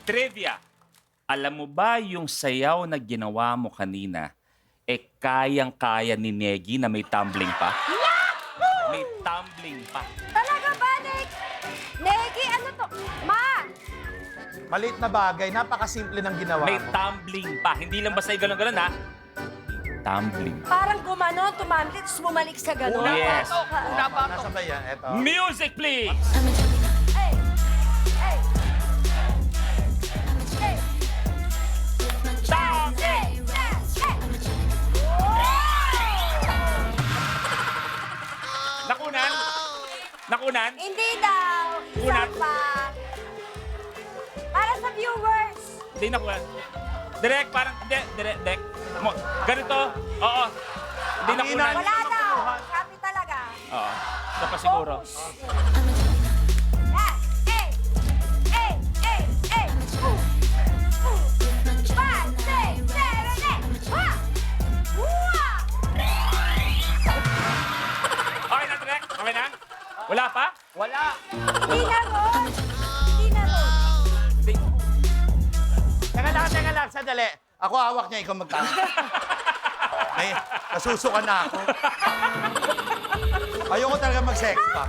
Trivia. Alam mo ba yung sayaw na ginawa mo kanina, kayang-kaya ni Negi na may tumbling pa? May tumbling pa. Talaga ba, Nick? Negi, ano to? Ma! Maliit na bagay, napakasimple ng ginawa May mo. tumbling pa. Hindi lang basta yung gano'n-gano'n, ha? Tumbling. Parang gumano, tumamlit, tapos bumalik sa gano'n. Yes. Una pa to. Nasa ba yan? Eto. Music, please! Hey! Hey! Hey! Tumbling! Nakunan? Nakunan? Hindi daw. Isa Unat. pa. Para sa viewers. Hindi nakunan. Direk, parang, hindi, direk. Ganito, oo. Hindi nakunan. Wala daw. Happy talaga. Oo. Ito pa siguro. Yan. Hey! Hey! Hey! Hey! Five, six, seven, eight. Ha! Hua! Okay na, direk? Okay na? Wala pa? Wala. Hindi na ron. Hindi na ron. Hindi. Teka lang, sandali. Ako hawak niya, ikaw magtama. Nasusuka na ako. Ayoko talaga mag-sex pa.